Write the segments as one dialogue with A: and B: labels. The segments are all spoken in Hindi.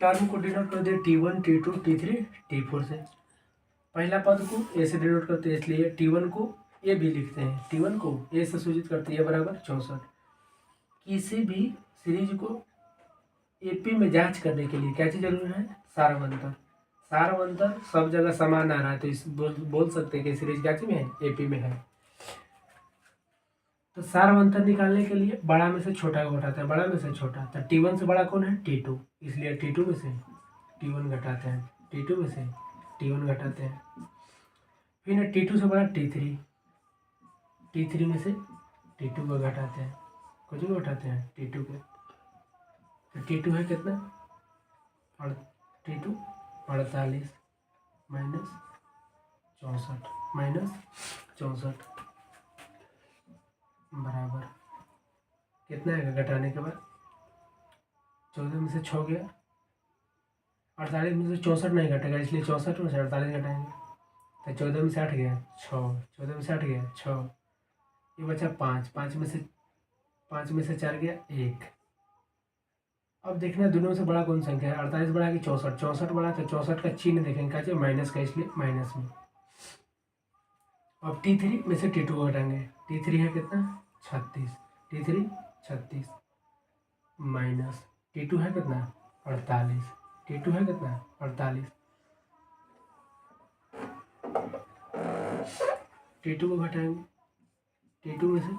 A: टर्म को डिनोट कर दिया T1 T2 T3 T4 से। पहला पद को ए से डिनोट करते हैं, इसलिए T1 को ए भी लिखते हैं, T1 को ए से सूचित करते हैं बराबर 64। किसी भी सीरीज को एपी में जांच करने के लिए क्या चीज़ जरूरी है? सारवंतर। सारवंतर सब जगह समान आ रहा है तो इस बोल सकते हैं कि सीरीज क्या चीज में है? एपी में है। तो सारवंतर निकालने के लिए बड़ा में से छोटा को घटाते हैं, बड़ा में से छोटा, तो T1 से बड़ा कौन है? T2, इसलिए T2 में से T1 घटाते हैं, T2 में से T1 घटाते हैं। फिर ना T2 से बड़ा T3, T3 में से T2 को घटाते हैं, कुछ को घटाते हैं T2 के, तो T2 है कितना? T2 48 माइनस 64 बराबर कितना है घटाने के बाद? 14 में से 6 गया, 48 में से 64 नहीं घटेगा, इसलिए 64 में से 48 घटाएंगे, तो 14 में से 8 गया 6, 14 में से 8 गया 6, ये बचा 5, 5 में से 4 गया 1। अब देखना दोनों से बड़ा कौन संख्या है? 48 बड़ा कि 64? 64 बड़ा, तो 64 का चिन्ह देखेंगे क्या चाहिए? माइनस का, इसलिए माइनस में। अब T3 में से T2 को हटाएंगे, T3 है कितना? 36, T3 36 माइनस T2 है कितना? 48, T2 है कितना? 48, T2 को घटाएंगे, T2 में से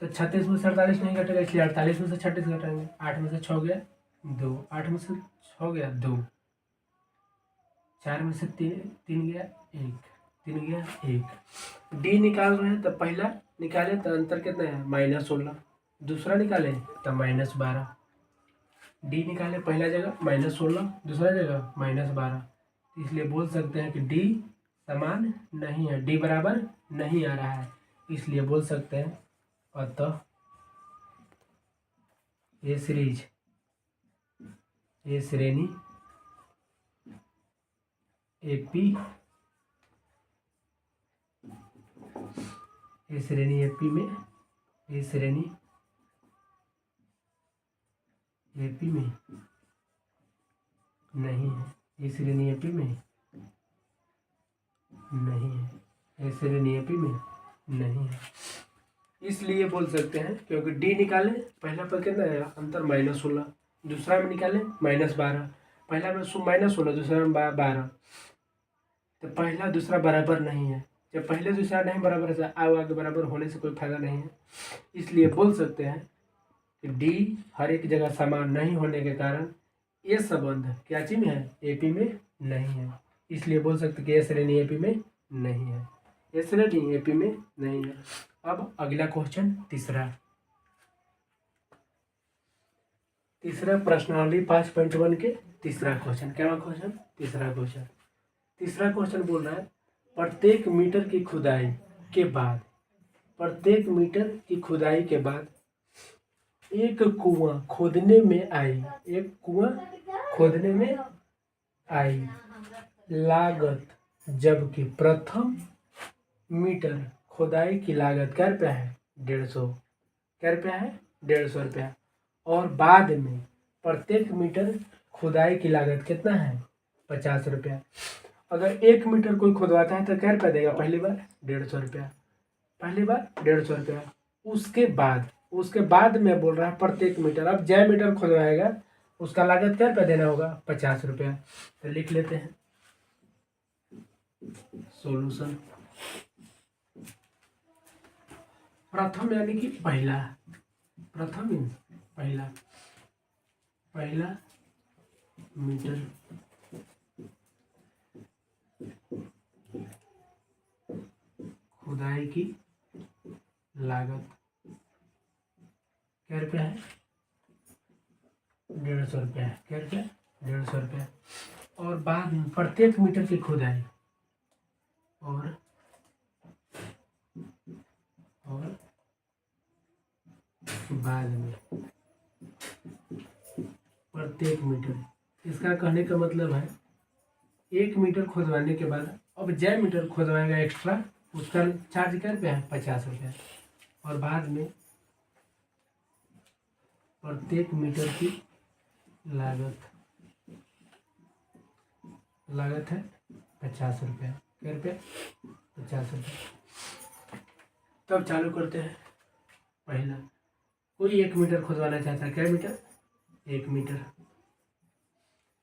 A: तो 36 में से 48 नहीं घटेगा, इसलिए 48 में से 36 घटाएंगे, 8 में से 6 गया 2, 8 में से 6 गया 2, 4 में से 3 गया 1, 3 गया 1। डी निकाल रहे हैं तो पहला निकाले तो अंतर कितना है? -16। दूसरा निकाले तो -12। डी निकाले पहला जगह -16, दूसरा जगह -12, इसलिए बोल सकते हैं कि डी समान नहीं है, डी बराबर नहीं आ रहा है, इसलिए बोल सकते हैं अतः ये सीरीज, ये श्रेणी एपी, ये श्रेणी एपी में, ये श्रेणी एपी में नहीं है, ये श्रेणी एपी में नहीं है, ये श्रेणी एपी में नहीं है, इसलिए बोल सकते हैं क्योंकि डी निकाले पहला पर कितना है अंतर? -16, दूसरा में निकाले -12, पहला में -16, दूसरा में 12, तो पहला दूसरा बराबर नहीं है, जब पहले दूसरा नहीं बराबर है आगे बराबर होने से कोई फायदा नहीं है, इसलिए बोल सकते हैं कि डी हर एक जगह समान नहीं होने के कारण ये संबंध क्या चीज में है? एपी में नहीं है, इसलिए बोल सकते हैं कि ये श्रेणी एपी में नहीं है, ये श्रेणी एपी में नहीं है। अब अगला क्वेश्चन तीसरा प्रश्नावली 5.1 के तीसरा क्वेश्चन, क्या क्वेश्चन? तीसरा क्वेश्चन बोल रहा है प्रत्येक मीटर की खुदाई के बाद, प्रत्येक मीटर की खुदाई के बाद एक कुआं खोदने में आई, एक कुआं खोदने में आई लागत, जबकि प्रथम मीटर खुदाई की लागत क्या रुपया है? 150, क्या रुपया है? 150 रुपया, और बाद में प्रत्येक मीटर खुदाई की लागत कितना है? 50 रुपया। अगर 1 मीटर कोई खुदवाता है तो क्या रुपया देगा? पहली बार 150 रुपया, पहली बार 150 रुपया, उसके बाद में बोल रहा है प्रत्येक मीटर, अब जय मीटर खुदवाएगा उसका लागत क्या रुपया देना होगा? 50 रुपया। तो लिख लेते हैं सॉल्यूशन। प्रथम यानी कि पहला, प्रथम मीन्स पहला, पहला मीटर खुदाई की लागत क्या रुपया है? 150 रुपया है, क्या रुपया? 150 रुपया, और बाद में प्रत्येक मीटर की खुदाई और बाद में प्रत्येक मीटर, इसका कहने का मतलब है 1 मीटर खोदवाने के बाद अब जय मीटर खोदवाएगा एक्स्ट्रा, उसका चार्ज क्या रुपया है? 50 रुपया, और बाद में प्रत्येक मीटर की लागत है 50 रुपया। क्या रुपया? 50 रुपया। तब चालू करते हैं। पहला, कोई 1 मीटर खुदवाना चाहता है। क्या मीटर? 1 मीटर।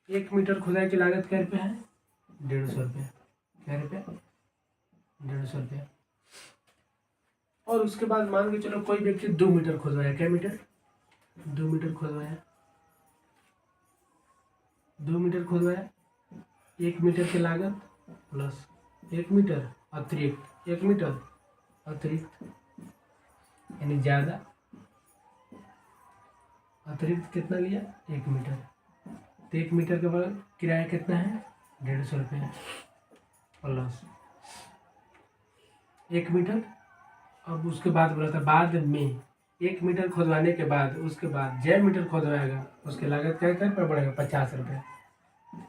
A: 1 मीटर खुदाई की लागत क्या रुपया है? 150 रुपया। क्या रुपया? 150 रुपया। और उसके बाद मान के चलो कोई व्यक्ति 2 मीटर खुदवाया। क्या मीटर? 2 मीटर खुदवाया। 2 मीटर खुदवाया। 1 मीटर की लागत प्लस 1 मीटर अतिरिक्त, 1 मीटर अतिरिक्त यानी ज़्यादा। अतिरिक्त कितना लिया? 1 मीटर। तो 1 मीटर के बाद किराया कितना है? 150 रुपये प्लस 1 मीटर। अब उसके बाद बोला था बाद में 1 मीटर खोदवाने के बाद उसके बाद जय मीटर खोदवाएगा उसकी लागत क्या क्या पर बढ़ेगा? 50 रुपये।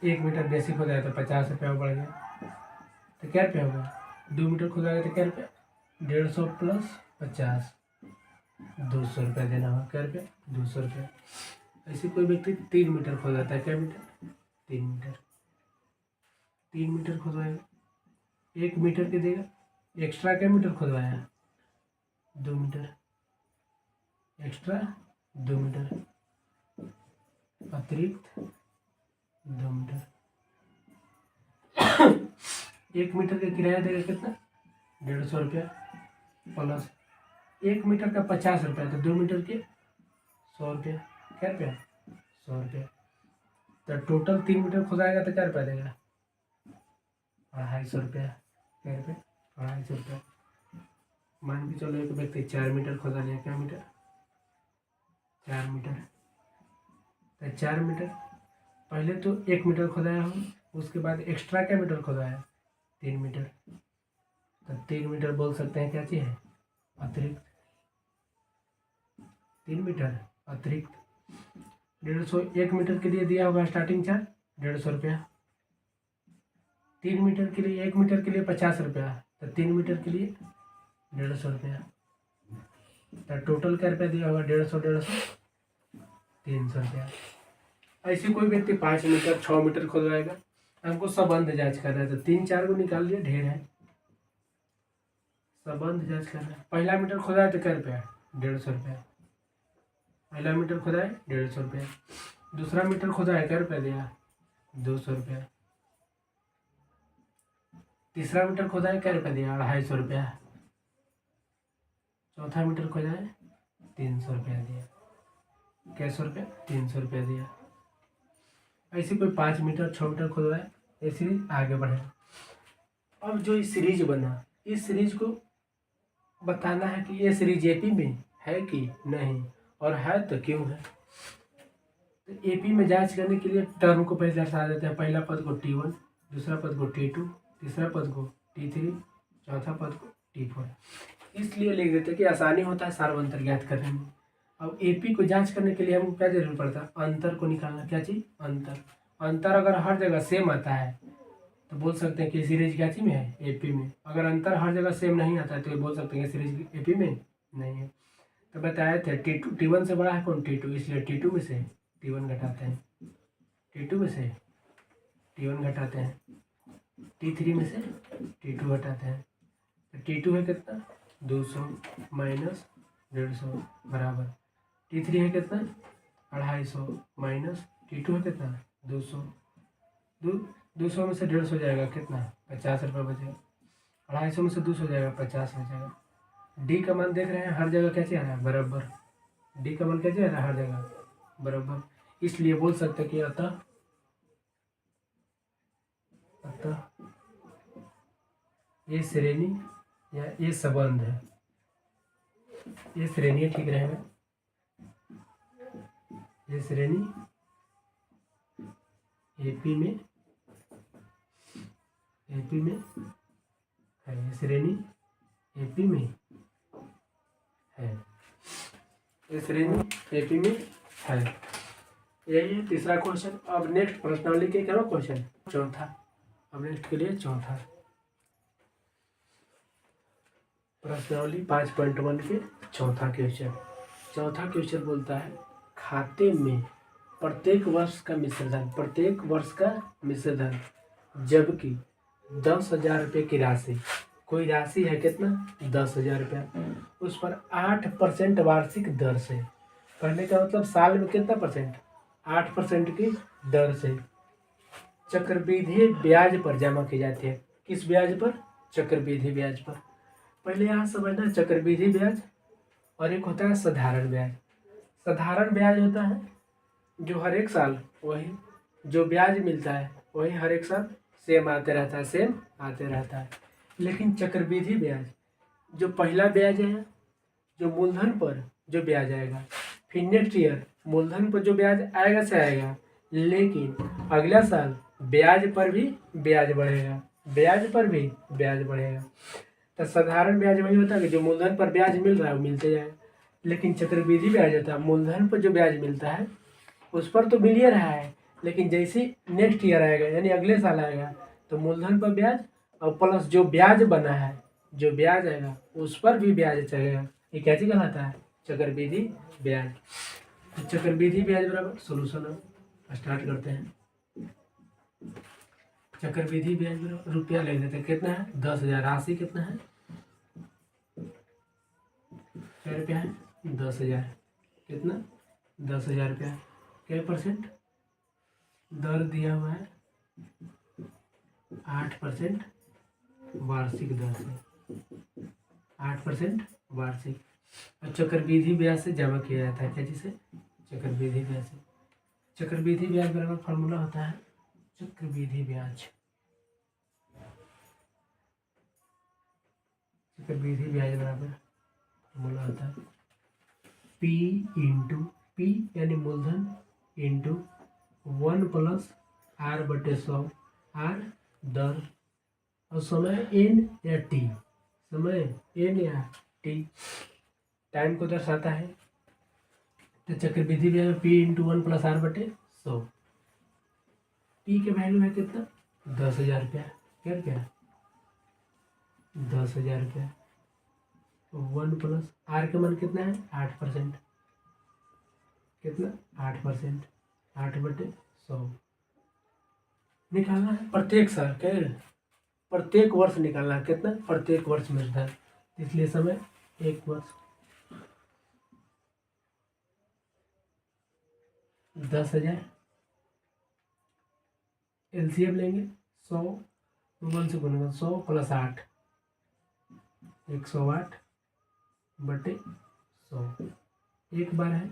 A: 1 मीटर बेसिक हो जाए तो 50 रुपया बढ़ गया। तो क्या रुपया होगा? 2 मीटर खुदाएगा तो क्या रुपया? 150 प्लस 50, 200 रुपया देना होगा। क्या रुपया? 200 रुपया। ऐसे कोई व्यक्ति 3 मीटर खोदाता है। क्या मीटर? 3 मीटर। 3 मीटर खुदवाएगा। 1 मीटर के देगा। एक्स्ट्रा क्या मीटर खुदवाया? 2 मीटर। एक्स्ट्रा 2 मीटर अतिरिक्त 2 मीटर। 1 मीटर का किराया देगा कितना? 150 रुपया प्लस 1 मीटर का 50 रुपया तो 2 मीटर के 100 रुपया। क्या रुपया? 100 रुपया। तो टोटल 3 मीटर खुदाएगा तो क्या रुपया देगा? 250 रुपया। क्या रुपया? 250 रुपया। मान के चलो एक व्यक्ति 4 मीटर खुदा लिया। क्या मीटर? 4 मीटर। तो 4 मीटर पहले तो 1 मीटर खुदाया हो, उसके बाद एक्स्ट्रा क्या मीटर खुदाया? 3 मीटर। तो 3 मीटर बोल सकते हैं क्या चीज़ है? अतिरिक्त। 3 मीटर अतिरिक्त 150। 1 मीटर के लिए दिया होगा स्टार्टिंग चार्ज 150 रुपया। 3 मीटर के लिए 1 मीटर के लिए 50 रुपया। तो 3 मीटर के लिए 150 रुपया। तो टोटल क्या रुपया दिया होगा? 150 300 रुपया। ऐसे कोई व्यक्ति 5 मीटर 6 मीटर खुदवाएगा। हमको संबंध जांच करना है तो 3-4 को निकाल लिया, ढेर है। संबंध जांच करना है। पहला मीटर खुदाया तो क्या रुपया? 150 रुपया। पहला मीटर खुदाया 150 रुपया। दूसरा मीटर खुदाया क्या रुपया दिया? 200 रुपया। तीसरा मीटर खुदाया क्या रुपया दिया? 250 रुपया। चौथा मीटर खुदाया 300 रुपया दिया। क्या 100 रुपया? 300 रुपया दिया। ऐसे कोई 5 मीटर 6 मीटर खुदवाए, ये सीरीज आगे बढ़े। अब जो ये सीरीज बना, इस सीरीज को बताना है कि ये सीरीज एपी में है कि नहीं, और है तो क्यों है। तो एपी में जांच करने के लिए टर्म को पहले दर्शा देते हैं। पहला पद को T1, दूसरा पद को T2, तीसरा पद को T3, चौथा पद को T4। इसलिए लिख देते हैं कि आसानी होता है सार्वंतर ज्ञात करने में। अब एपी को जांच करने के लिए हमको क्या जरूरत पड़ता है? अंतर को निकालना। क्या चीज़? अंतर। अंतर अगर हर जगह सेम आता है तो बोल सकते हैं कि सीरीज क्या चीज में है? एपी में। अगर अंतर हर जगह सेम नहीं आता है तो बोल सकते हैं कि सीरीज एपी में नहीं है। तो बताए थे T2 T1 से बड़ा है कौन? T2। इसलिए T2 में से T1 घटाते हैं। T2 में से T1 घटाते हैं। T3 में से T2 घटाते हैं। तो T2 है कितना? 200 माइनस 150 बराबर T3 है कितना? 250 माइनस T2 है कितना? 200। 200 में से 150 हो जाएगा कितना? 50 रुपये बचेगा। 250 में से 200 हो जाएगा 50 बचेगा। डी का मान देख रहे हैं हर जगह कैसे आ रहा है? बराबर। डी का मान कैसे आ रहा है? हर जगह बराबर। इसलिए बोल सकते कि अतः ये श्रेणी या ये संबंध है, ये श्रेणी ठीक रहेगा। ये श्रेणी एपी में है। ये श्रेणी एपी में है। ये श्रेणी एपी में है। यही है तीसरा क्वेश्चन। अब नेक्स्ट प्रश्नावली के क्या क्वेश्चन? चौथा। अब नेक्स्ट के लिए चौथा प्रश्नावली 5.1 के चौथा क्वेश्चन। चौथा क्वेश्चन बोलता है खाते में प्रत्येक वर्ष का मिश्र धन, प्रत्येक वर्ष का मिश्र धन, जबकि 10,000 रुपये की राशि, कोई राशि है कितना 10,000 रुपया, उस पर 8% वार्षिक दर से, कहने का मतलब साल में कितना परसेंट, 8% की दर से चक्रवृद्धि ब्याज पर जमा की जाती है। किस ब्याज पर, चक्रवृद्धि ब्याज पर। पहले यहाँ समझना चक्रवृद्धि ब्याज और एक होता है साधारण ब्याज। साधारण ब्याज होता है जो हर एक साल वही जो ब्याज मिलता है वही हर एक साल सेम आते रहता है, सेम आते रहता है। लेकिन चक्रवृद्धि ब्याज जो पहला ब्याज है, जो मूलधन पर जो ब्याज आएगा, फिर नेक्स्ट ईयर मूलधन पर जो ब्याज आएगा से आएगा, लेकिन अगला साल ब्याज पर भी ब्याज बढ़ेगा, ब्याज पर भी ब्याज बढ़ेगा। तो साधारण ब्याज वही होता है कि जो मूलधन पर ब्याज मिल रहा है वो मिलते जाए, लेकिन चक्रवृद्धि ब्याज होता है मूलधन पर जो ब्याज मिलता है उस पर तो मिल ही रहा है, लेकिन जैसे नेक्स्ट ईयर आएगा यानी अगले साल आएगा तो मूलधन पर ब्याज और प्लस जो ब्याज बना है, जो ब्याज आएगा उस पर भी ब्याज चलेगा। ये क्या चीज कहलाता है, चक्रवृद्धि ब्याज। तो चक्रवृद्धि ब्याज बराबर सोल्यूशन अब स्टार्ट करते हैं। चक्रवृद्धि ब्याज बराबर रुपया ले लेते हैं, कितना है 10,000, राशि कितना है, क्या रुपया है 10,000, कितना 10,000 रुपया, क्या परसेंट दर दिया हुआ है 8% वार्षिक दर से, 8% वार्षिक। और चक्रवृद्धि ब्याज से जमा किया जाता है, क्या चीज से, चक्रवृद्धि ब्याज से। चक्रवृद्धि ब्याज बराबर फॉर्मूला होता है चक्रवृद्धि ब्याज, चक्रवृद्धि ब्याज बराबर फॉर्मूला होता है P इंटू P यानी मूलधन इंटू 1 + R/100, R दर और समय n या t, समय n या t टाइम को दर्शाता है। तो चक्रवृद्धि ब्याज में P इंटू 1 + R/100, P के वैल्यू है कितना 10,000 रुपया, क्या रुपया 10,000 रुपया, 1 + R का मान कितना है 8%, कितना 8%, 8/100 निकालना है प्रत्येक साल, क्या प्रत्येक वर्ष निकालना है, कितना प्रत्येक वर्ष मिलता है, इसलिए समय 1 वर्ष। 10,000 एलसीएम लेंगे 100 1 से गुना 100 + 8 108/100, एक बार है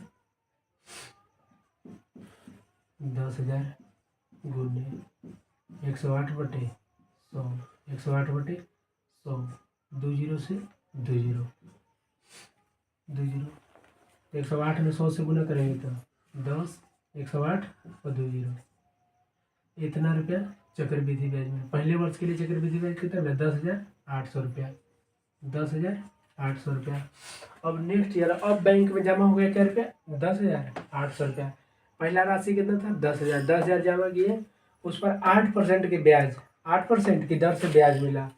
A: 10,000 गुने 108/100, 108/100, 2 जीरो से 2 जीरो, 2 जीरो, 108 में 100 से गुना करेंगे तो 10, 108 और 2 जीरो, इतना रुपया चक्रवृद्धि ब्याज में। पहले वर्ष के लिए चक्रवृद्धि ब्याज कितना है 10,800 रुपया, 10,800 रुपया। अब नेक्स्ट ईयर अब बैंक में जमा हो गया क्या रुपया 10,800 रुपया। पहला राशि कितना था 10,000, 10,000 जमा किए, उस पर 8% के ब्याज, 8% की दर से ब्याज मिला,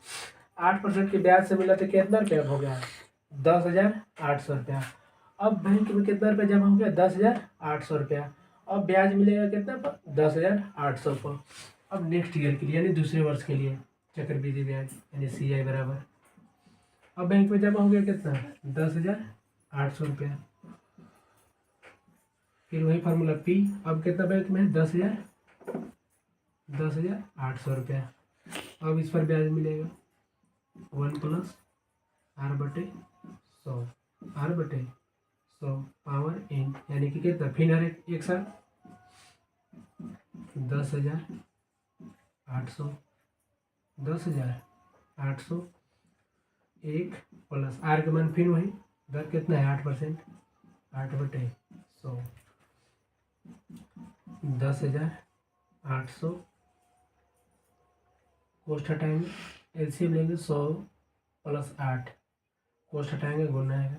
A: 8% के ब्याज से मिला तो कितना रुपया हो गया 10,800 रुपया। अब बैंक में कितना रुपया जमा हो गया 10,800 रुपया, अब ब्याज मिलेगा कितना पर 10,800 पर। अब नेक्स्ट ईयर के लिए यानी दूसरे वर्ष के लिए चक्रवृद्धि ब्याज यानी CI बराबर, अब बैंक में जमा हो गया कितना 10,800 रुपया, फिर वही फार्मूला P, अब कितना बैंक में है 10,800 रुपया। अब इस पर ब्याज मिलेगा 1 + R/100, R/100 पावर n यानी कि कितना फिर हर एक साल 10,800, 10,800 1 + R का मान फिर वही दर कितना है 8%, 8/100, 10,800 कोष्ठ हटाएंगे, एलसीएम लेंगे 100 + 8, कोष्ठ हटाएंगे गुना आएगा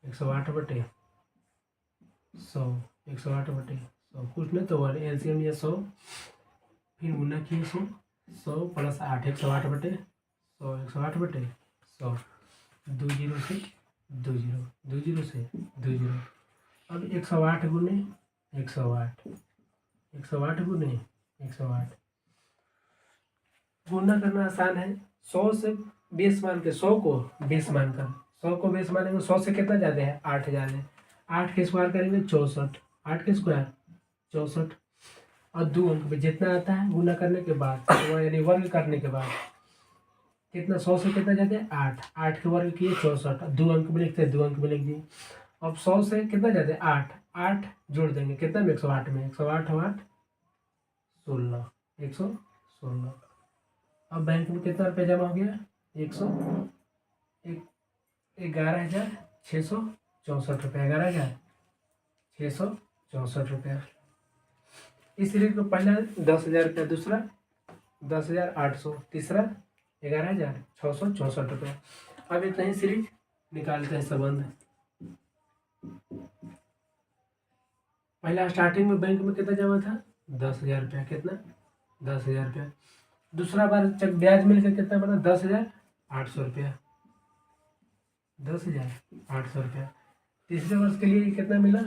A: 108/100, 108/100 कुछ नहीं तो एलसीएम या 100 फिर गुना किए 100 + 8 108/100, 108/100, 2 जीरो से 2 जीरो, 2 जीरो से 2 जीरो, अब 108 गुने 108, 108 गुने 108। गुना करना आसान है। 100 से बेस मान के, 100 को बेस मानकर, 100 को बेस मानेंगे, 100 से कितना ज़्यादा है, 8 ज़्यादा है। 8 के स्क्वायर करेंगे 64, 8 के स्क्वायर 64। और 2 अंक पे जितना आता है गुना करने के बाद, यानी वर्ग करने के बाद कितना, 100 से कितना जाते हैं 8, 8 के वर्ग किए 64, 2 अंक में लिखते हैं, 2 अंक में लिख दिए। अब 100 से कितना जाते हैं 8, 8 जोड़ देंगे कितना में, 108 में, 108 8 16, 116। अब बैंक में कितना रुपया जमा हो गया, 11,664 रुपया, 11,664 रुपया। इस सीरीज को पहला 10,000 रुपया, दूसरा 10,800, तीसरा 11,664 रुपया। अब इतना ही सीरीज निकालते हैं संबंध। पहला स्टार्टिंग में बैंक में कितना जमा था, 10,000 रुपया, कितना 10,000 रुपया। दूसरा बार जब ब्याज मिलकर कितना बना, 10,800 रुपया, 10,800 रुपया। तीसरे वर्ष के लिए कितना मिला,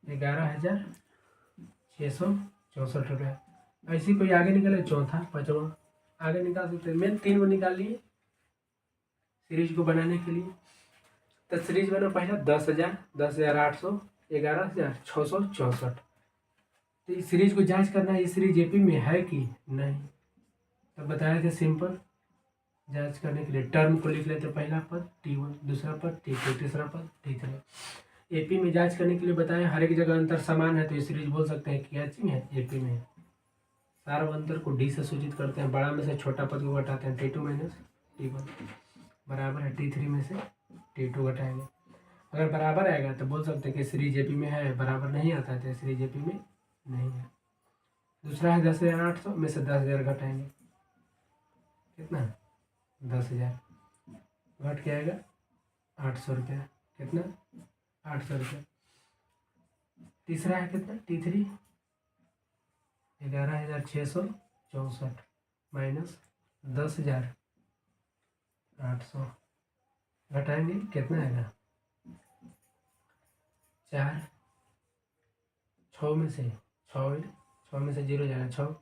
A: 11,664 रुपया। ऐसी कोई आगे निकले, चौथा पांचवा आगे निकाल सकते हैं। मैंने 3 निकाल लिए सीरीज को बनाने के लिए। तो सीरीज बना पहला 10,000, 10,800, 11,664। तो इस सीरीज को जांच करना है, ये सीरीज एपी में है कि नहीं। तो बताया था सिंपल। जांच करने के लिए टर्म को लिख लेते, पहला पद T1, दूसरा पद T2, तीसरा पद T3। एपी में जांच करने के लिए बताया, हर एक जगह अंतर समान है तो ये सीरीज बोल सकते हैं कि एच में है, एपी में है। सारा अंतर को डी से सूचित करते हैं, बड़ा में से छोटा पद को घटाते हैं, T2 माइनस T1 बराबर है T3 में से T2 घटाएंगे। अगर बराबर आएगा तो बोल सकते हैं कि सीरीज एपी में है, बराबर नहीं आता है तो सीरीज एपी में नहीं है। दूसरा है 10,800 में से 10,000 घटाएंगे, कितना 10,000 घट के आएगा 800 रुपया, कितना 800 रुपया। तीसरा है कितना T3, 11,664 माइनस 10,800 घटाएंगे, कितना आएगा 4, 6 में से 6 में से 0 जाएगा 6।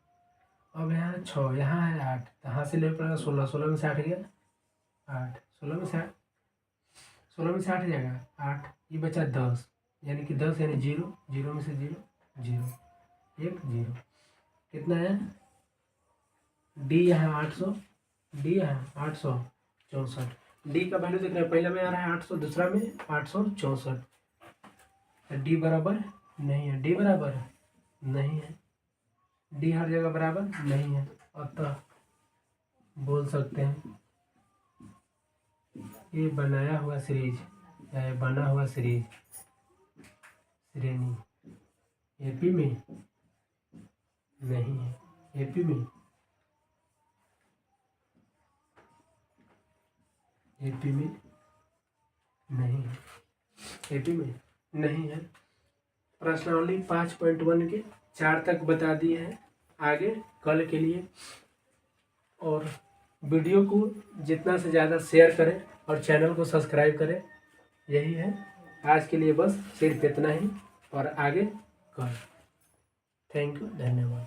A: अब यहाँ 6, यहाँ है 8, तो यहाँ से ले पड़ेगा 16, 16 में से 8 गया 8, 16 में से 8 जाएगा 8, ये बचा 10, यानी कि 10 यानी 0, 0 में से 0 0, 1 0, कितना है डी यहाँ 800, डी यहाँ 864। डी का वैल्यू देख रहे हैं, पहला में आ रहा है 800, दूसरा में 864। तो डी बराबर नहीं है, डी बराबर नहीं है, डी हर जगह बराबर नहीं है। अतः बोल सकते हैं ये बनाया हुआ सीरीज या बना हुआ सीरीज श्रेणी एपी में नहीं है, एपी में नहीं है, एपी में नहीं है। प्रश्नावली 5.1 के 4 तक बता दिए हैं, आगे कल के लिए। और वीडियो को जितना से ज़्यादा शेयर करें और चैनल को सब्सक्राइब करें, यही है आज के लिए, बस सिर्फ इतना ही। और आगे कल। थैंक यू, धन्यवाद।